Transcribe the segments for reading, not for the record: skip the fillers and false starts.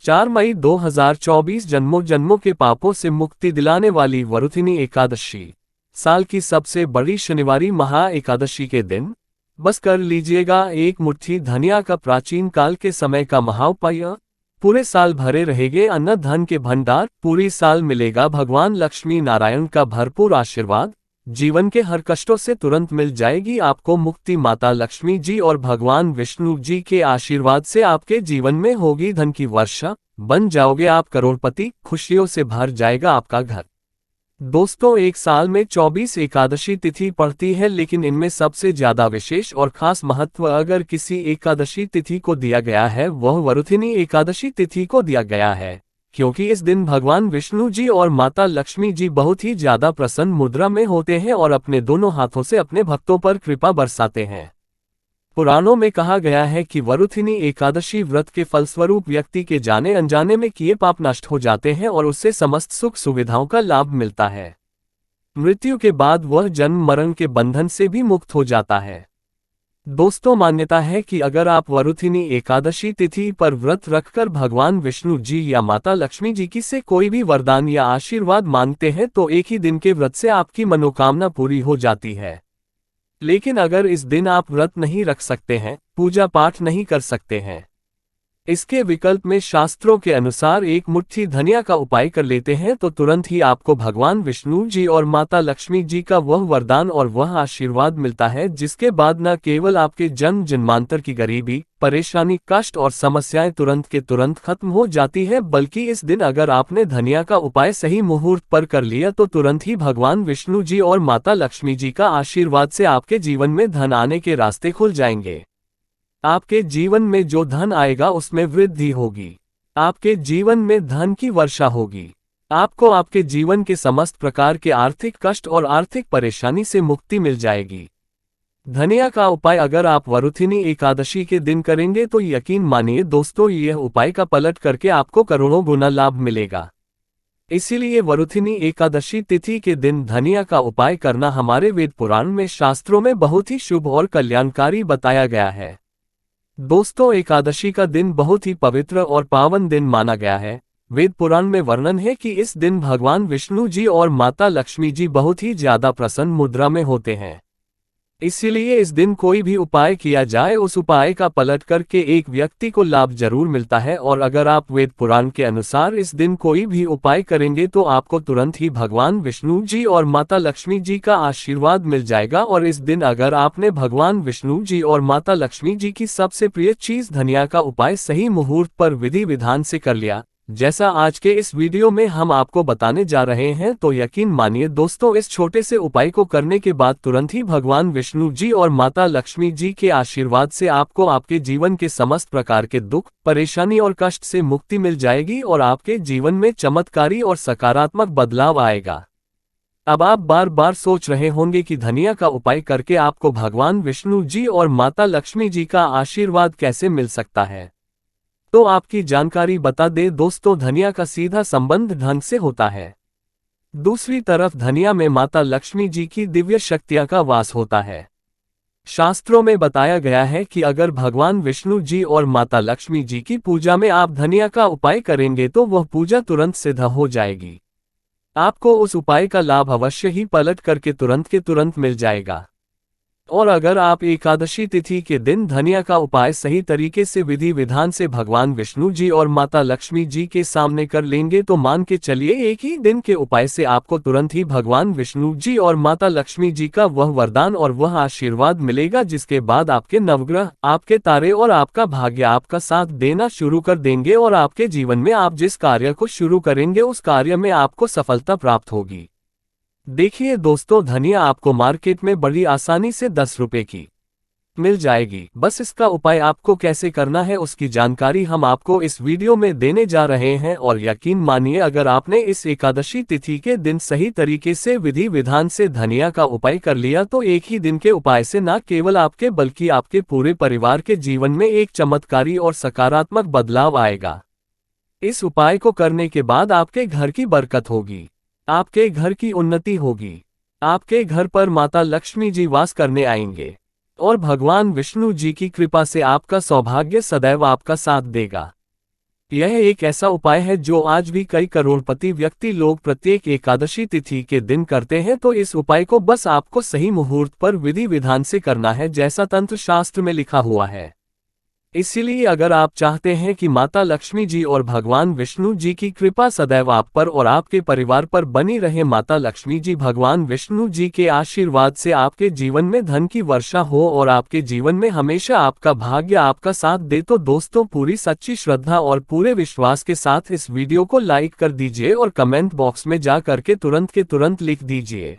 4 मई 2024 जन्मों जन्मों के पापों से मुक्ति दिलाने वाली वरुथिनी एकादशी, साल की सबसे बड़ी शनिवारी महा एकादशी के दिन बस कर लीजिएगा एक मुट्ठी धनिया का प्राचीन काल के समय का महाउपाय। पूरे साल भरे रहेंगे अन्न धन के भंडार, पूरी साल मिलेगा भगवान लक्ष्मी नारायण का भरपूर आशीर्वाद, जीवन के हर कष्टों से तुरंत मिल जाएगी आपको मुक्ति। माता लक्ष्मी जी और भगवान विष्णु जी के आशीर्वाद से आपके जीवन में होगी धन की वर्षा, बन जाओगे आप करोड़पति, खुशियों से भर जाएगा आपका घर। दोस्तों, एक साल में 24 एकादशी तिथि पड़ती है, लेकिन इनमें सबसे ज्यादा विशेष और खास महत्व अगर किसी एकादशी तिथि को दिया गया है वह वरुथिनी एकादशी तिथि को दिया गया है, क्योंकि इस दिन भगवान विष्णु जी और माता लक्ष्मी जी बहुत ही ज्यादा प्रसन्न मुद्रा में होते हैं और अपने दोनों हाथों से अपने भक्तों पर कृपा बरसाते हैं। पुराणों में कहा गया है कि वरुथिनी एकादशी व्रत के फलस्वरूप व्यक्ति के जाने अनजाने में किए पाप नष्ट हो जाते हैं और उससे समस्त सुख सुविधाओं का लाभ मिलता है। मृत्यु के बाद वह जन्म मरण के बंधन से भी मुक्त हो जाता है। दोस्तों, मान्यता है कि अगर आप वरुथिनी एकादशी तिथि पर व्रत रखकर भगवान विष्णु जी या माता लक्ष्मी जी की से कोई भी वरदान या आशीर्वाद मांगते हैं तो एक ही दिन के व्रत से आपकी मनोकामना पूरी हो जाती है। लेकिन अगर इस दिन आप व्रत नहीं रख सकते हैं, पूजा पाठ नहीं कर सकते हैं, इसके विकल्प में शास्त्रों के अनुसार एक मुट्ठी धनिया का उपाय कर लेते हैं तो तुरंत ही आपको भगवान विष्णु जी और माता लक्ष्मी जी का वह वरदान और वह आशीर्वाद मिलता है, जिसके बाद न केवल आपके जन्म जन्मांतर की गरीबी, परेशानी, कष्ट और समस्याएं तुरंत के तुरंत खत्म हो जाती है, बल्कि इस दिन अगर आपने धनिया का उपाय सही मुहूर्त पर कर लिया तो तुरंत ही भगवान विष्णु जी और माता लक्ष्मी जी का आशीर्वाद से आपके जीवन में धन आने के रास्ते खुल जाएंगे। आपके जीवन में जो धन आएगा उसमें वृद्धि होगी, आपके जीवन में धन की वर्षा होगी, आपको आपके जीवन के समस्त प्रकार के आर्थिक कष्ट और आर्थिक परेशानी से मुक्ति मिल जाएगी। धनिया का उपाय अगर आप वरुथिनी एकादशी के दिन करेंगे तो यकीन मानिए दोस्तों, यह उपाय का पलट करके आपको करोड़ों गुना लाभ मिलेगा। इसीलिए वरुथिनी एकादशी तिथि के दिन धनिया का उपाय करना हमारे वेद पुराण में शास्त्रों में बहुत ही शुभ और कल्याणकारी बताया गया है। दोस्तों, एकादशी का दिन बहुत ही पवित्र और पावन दिन माना गया है। वेद पुराण में वर्णन है कि इस दिन भगवान विष्णु जी और माता लक्ष्मी जी बहुत ही ज्यादा प्रसन्न मुद्रा में होते हैं। इसीलिए इस दिन कोई भी उपाय किया जाए उस उपाय का पलट करके एक व्यक्ति को लाभ जरूर मिलता है, और अगर आप वेद पुराण के अनुसार इस दिन कोई भी उपाय करेंगे तो आपको तुरंत ही भगवान विष्णु जी और माता लक्ष्मी जी का आशीर्वाद मिल जाएगा। और इस दिन अगर आपने भगवान विष्णु जी और माता लक्ष्मी जी की सबसे प्रिय चीज धनिया का उपाय सही मुहूर्त पर विधि विधान से कर लिया, जैसा आज के इस वीडियो में हम आपको बताने जा रहे हैं, तो यकीन मानिए दोस्तों, इस छोटे से उपाय को करने के बाद तुरंत ही भगवान विष्णु जी और माता लक्ष्मी जी के आशीर्वाद से आपको आपके जीवन के समस्त प्रकार के दुख, परेशानी और कष्ट से मुक्ति मिल जाएगी और आपके जीवन में चमत्कारी और सकारात्मक बदलाव आएगा। अब आप बार बार सोच रहे होंगे कि धनिया का उपाय करके आपको भगवान विष्णु जी और माता लक्ष्मी जी का आशीर्वाद कैसे मिल सकता है, तो आपकी जानकारी बता दे दोस्तों, धनिया का सीधा संबंध धन से होता है। दूसरी तरफ धनिया में माता लक्ष्मी जी की दिव्य शक्तियां का वास होता है। शास्त्रों में बताया गया है कि अगर भगवान विष्णु जी और माता लक्ष्मी जी की पूजा में आप धनिया का उपाय करेंगे तो वह पूजा तुरंत सिद्ध हो जाएगी। आपको उस उपाय का लाभ अवश्य ही पलट करके तुरंत के तुरंत मिल जाएगा। और अगर आप एकादशी तिथि के दिन धनिया का उपाय सही तरीके से विधि विधान से भगवान विष्णु जी और माता लक्ष्मी जी के सामने कर लेंगे तो मान के चलिए एक ही दिन के उपाय से आपको तुरंत ही भगवान विष्णु जी और माता लक्ष्मी जी का वह वरदान और वह आशीर्वाद मिलेगा, जिसके बाद आपके नवग्रह, आपके तारे और आपका भाग्य आपका साथ देना शुरू कर देंगे और आपके जीवन में आप जिस कार्य को शुरू करेंगे उस कार्य में आपको सफलता प्राप्त होगी। देखिए दोस्तों, धनिया आपको मार्केट में बड़ी आसानी से 10 रुपए की मिल जाएगी। बस इसका उपाय आपको कैसे करना है उसकी जानकारी हम आपको इस वीडियो में देने जा रहे हैं। और यकीन मानिए, अगर आपने इस एकादशी तिथि के दिन सही तरीके से विधि विधान से धनिया का उपाय कर लिया तो एक ही दिन के उपाय से न केवल आपके बल्कि आपके पूरे परिवार के जीवन में एक चमत्कारी और सकारात्मक बदलाव आएगा। इस उपाय को करने के बाद आपके घर की बरकत होगी, आपके घर की उन्नति होगी, आपके घर पर माता लक्ष्मी जी वास करने आएंगे और भगवान विष्णु जी की कृपा से आपका सौभाग्य सदैव आपका साथ देगा। यह एक ऐसा उपाय है जो आज भी कई करोड़पति व्यक्ति लोग प्रत्येक एकादशी तिथि के दिन करते हैं। तो इस उपाय को बस आपको सही मुहूर्त पर विधि विधान से करना है, जैसा तंत्र शास्त्र में लिखा हुआ है। इसीलिए अगर आप चाहते हैं कि माता लक्ष्मी जी और भगवान विष्णु जी की कृपा सदैव आप पर और आपके परिवार पर बनी रहे, माता लक्ष्मी जी भगवान विष्णु जी के आशीर्वाद से आपके जीवन में धन की वर्षा हो और आपके जीवन में हमेशा आपका भाग्य आपका साथ दे, तो दोस्तों पूरी सच्ची श्रद्धा और पूरे विश्वास के साथ इस वीडियो को लाइक कर दीजिए और कमेंट बॉक्स में जा करके तुरंत के तुरंत लिख दीजिए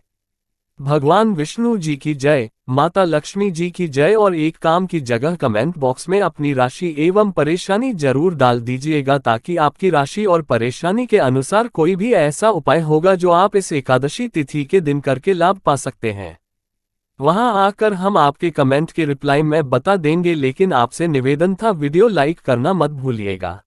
भगवान विष्णु जी की जय, माता लक्ष्मी जी की जय, और एक काम की जगह कमेंट बॉक्स में अपनी राशि एवं परेशानी जरूर डाल दीजिएगा, ताकि आपकी राशि और परेशानी के अनुसार कोई भी ऐसा उपाय होगा जो आप इस एकादशी तिथि के दिन करके लाभ पा सकते हैं। वहां आकर हम आपके कमेंट के रिप्लाई में बता देंगे, लेकिन आपसे निवेदन था वीडियो लाइक करना मत भूलिएगा।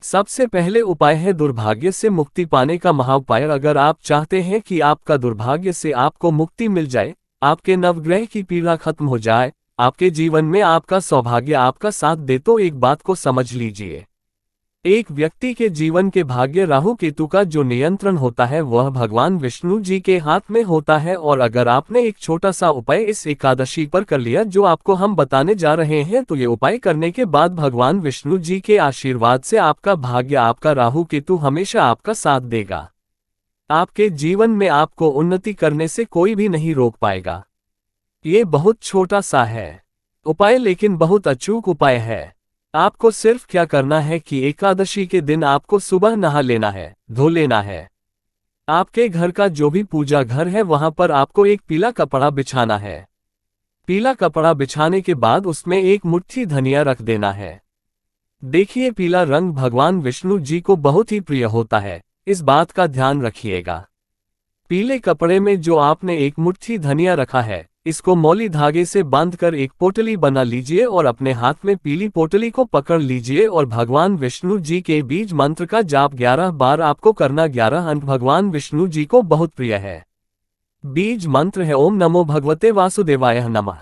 सबसे पहले उपाय है दुर्भाग्य से मुक्ति पाने का महाउपाय। अगर आप चाहते हैं कि आपका दुर्भाग्य से आपको मुक्ति मिल जाए, आपके नवग्रह की पीड़ा खत्म हो जाए, आपके जीवन में आपका सौभाग्य आपका साथ दे, तो एक बात को समझ लीजिए। एक व्यक्ति के जीवन के भाग्य राहु केतु का जो नियंत्रण होता है वह भगवान विष्णु जी के हाथ में होता है। और अगर आपने एक छोटा सा उपाय इस एकादशी पर कर लिया जो आपको हम बताने जा रहे हैं, तो ये उपाय करने के बाद भगवान विष्णु जी के आशीर्वाद से आपका भाग्य आपका राहु केतु हमेशा आपका साथ देगा। आपके जीवन में आपको उन्नति करने से कोई भी नहीं रोक पाएगा। ये बहुत छोटा सा है उपाय, लेकिन बहुत अचूक उपाय है। आपको सिर्फ क्या करना है कि एकादशी के दिन आपको सुबह नहा लेना है, धो लेना है। आपके घर का जो भी पूजा घर है वहां पर आपको एक पीला कपड़ा बिछाना है। पीला कपड़ा बिछाने के बाद उसमें एक मुट्ठी धनिया रख देना है। देखिए, पीला रंग भगवान विष्णु जी को बहुत ही प्रिय होता है, इस बात का ध्यान रखिएगा। पीले कपड़े में जो आपने एक मुट्ठी धनिया रखा है, इसको मौली धागे से बांधकर एक पोटली बना लीजिए और अपने हाथ में पीली पोटली को पकड़ लीजिए और भगवान विष्णु जी के बीज मंत्र का जाप 11 बार आपको करना। 11 अंक भगवान विष्णु जी को बहुत प्रिय है। बीज मंत्र है ओम नमो भगवते वासुदेवाय नमः।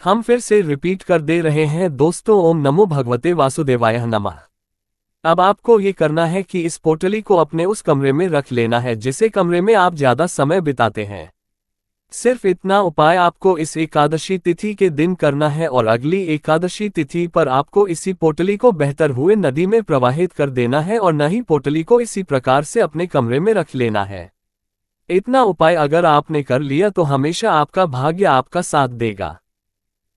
हम फिर से रिपीट कर दे रहे हैं दोस्तों, ओम नमो भगवते वासुदेवाय नमः। अब आपको ये करना है कि इस पोटली को अपने उस कमरे में रख लेना है जिसे कमरे में आप ज्यादा समय बिताते हैं। सिर्फ इतना उपाय आपको इस एकादशी तिथि के दिन करना है और अगली एकादशी तिथि पर आपको इसी पोटली को बेहतर हुए नदी में प्रवाहित कर देना है और न ही पोटली को इसी प्रकार से अपने कमरे में रख लेना है। इतना उपाय अगर आपने कर लिया तो हमेशा आपका भाग्य आपका साथ देगा।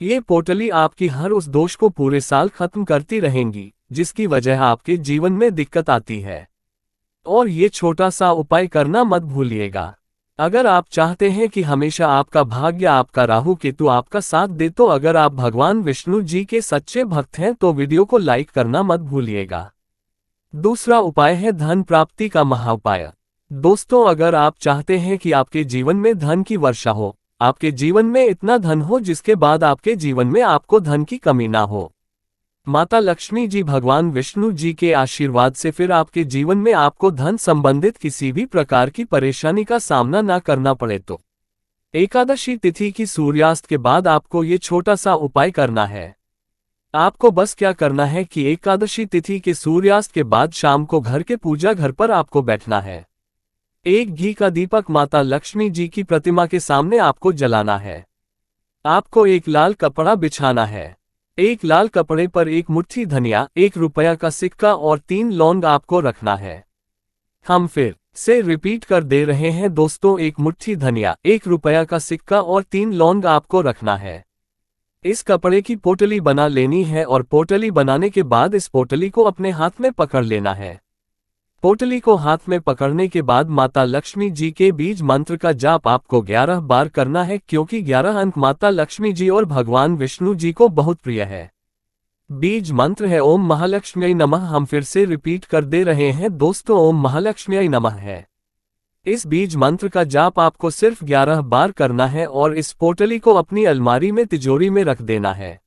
ये पोटली आपकी हर उस दोष को पूरे साल खत्म करती रहेंगी जिसकी वजह आपके जीवन में दिक्कत आती है। और ये छोटा सा उपाय करना मत भूलिएगा। अगर आप चाहते हैं कि हमेशा आपका भाग्य आपका राहु केतु आपका साथ दे, तो अगर आप भगवान विष्णु जी के सच्चे भक्त हैं तो वीडियो को लाइक करना मत भूलिएगा। दूसरा उपाय है धन प्राप्ति का महाउपाय। दोस्तों, अगर आप चाहते हैं कि आपके जीवन में धन की वर्षा हो, आपके जीवन में इतना धन हो जिसके बाद आपके जीवन में आपको धन की कमी ना हो, माता लक्ष्मी जी भगवान विष्णु जी के आशीर्वाद से फिर आपके जीवन में आपको धन संबंधित किसी भी प्रकार की परेशानी का सामना ना करना पड़े, तो एकादशी तिथि की सूर्यास्त के बाद आपको ये छोटा सा उपाय करना है। आपको बस क्या करना है कि एकादशी तिथि के सूर्यास्त के बाद शाम को घर के पूजा घर पर आपको बैठना है। एक घी का दीपक माता लक्ष्मी जी की प्रतिमा के सामने आपको जलाना है। आपको एक लाल कपड़ा बिछाना है। एक लाल कपड़े पर एक मुट्ठी धनिया, 1 रुपया का सिक्का और 3 लौंग आपको रखना है। हम फिर से रिपीट कर दे रहे हैं दोस्तों, 1 मुट्ठी धनिया, 1 रुपया का सिक्का और 3 लौंग आपको रखना है। इस कपड़े की पोटली बना लेनी है और पोटली बनाने के बाद इस पोटली को अपने हाथ में पकड़ लेना है। पोटली को हाथ में पकड़ने के बाद माता लक्ष्मी जी के बीज मंत्र का जाप आपको 11 बार करना है, क्योंकि 11 अंक माता लक्ष्मी जी और भगवान विष्णु जी को बहुत प्रिय है। बीज मंत्र है ओम महालक्ष्म्यै नमः। हम फिर से रिपीट कर दे रहे हैं दोस्तों, ओम महालक्ष्म्यै नमः है। इस बीज मंत्र का जाप आपको सिर्फ 11 बार करना है और इस पोटली को अपनी अलमारी में तिजोरी में रख देना है।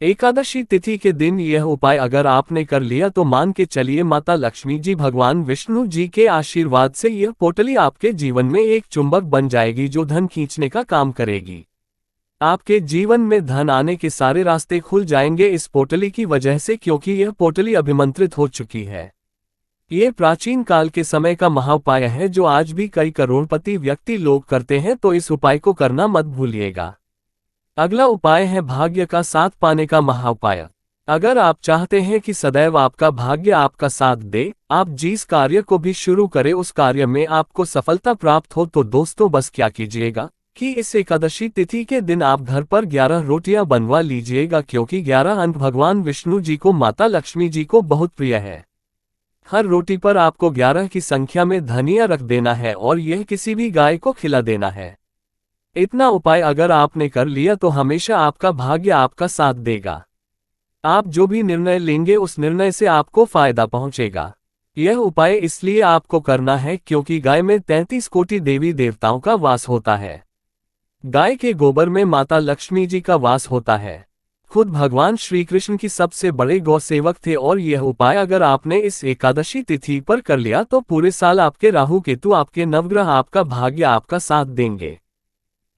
एकादशी तिथि के दिन यह उपाय अगर आपने कर लिया तो मान के चलिए माता लक्ष्मी जी भगवान विष्णु जी के आशीर्वाद से यह पोटली आपके जीवन में एक चुंबक बन जाएगी जो धन खींचने का काम करेगी। आपके जीवन में धन आने के सारे रास्ते खुल जाएंगे इस पोटली की वजह से, क्योंकि यह पोटली अभिमंत्रित हो चुकी है। ये प्राचीन काल के समय का महाउपाय है जो आज भी कई करोड़पति व्यक्ति लोग करते हैं, तो इस उपाय को करना मत भूलिएगा। अगला उपाय है भाग्य का साथ पाने का महाउपाय। अगर आप चाहते हैं कि सदैव आपका भाग्य आपका साथ दे, आप जिस कार्य को भी शुरू करें उस कार्य में आपको सफलता प्राप्त हो, तो दोस्तों बस क्या कीजिएगा कि इस एकादशी तिथि के दिन आप घर पर 11 रोटियां बनवा लीजिएगा, क्योंकि 11 अंक भगवान विष्णु जी को, माता लक्ष्मी जी को बहुत प्रिय है। हर रोटी पर आपको 11 की संख्या में धनिया रख देना है और यह किसी भी गाय को खिला देना है। इतना उपाय अगर आपने कर लिया तो हमेशा आपका भाग्य आपका साथ देगा। आप जो भी निर्णय लेंगे उस निर्णय से आपको फायदा पहुंचेगा। यह उपाय इसलिए आपको करना है क्योंकि गाय में 33 कोटि देवी देवताओं का वास होता है। गाय के गोबर में माता लक्ष्मी जी का वास होता है। खुद भगवान श्री कृष्ण की सबसे बड़े गौ सेवक थे, और यह उपाय अगर आपने इस एकादशी तिथि पर कर लिया तो पूरे साल आपके राहु केतु, आपके नवग्रह, आपका भाग्य आपका साथ देंगे।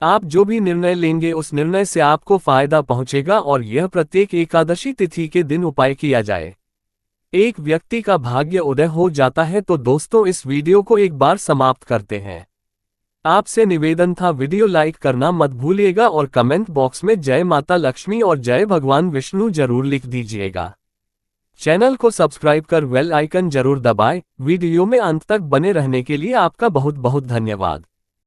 आप जो भी निर्णय लेंगे उस निर्णय से आपको फायदा पहुंचेगा, और यह प्रत्येक एकादशी तिथि के दिन उपाय किया जाए। एक व्यक्ति का भाग्य उदय हो जाता है। तो दोस्तों इस वीडियो को एक बार समाप्त करते हैं। आपसे निवेदन था, वीडियो लाइक करना मत भूलिएगा और कमेंट बॉक्स में जय माता लक्ष्मी और जय भगवान विष्णु जरूर लिख दीजिएगा। चैनल को सब्सक्राइब कर बेल आइकन जरूर दबाएं। वीडियो में अंत तक बने रहने के लिए आपका बहुत बहुत धन्यवाद।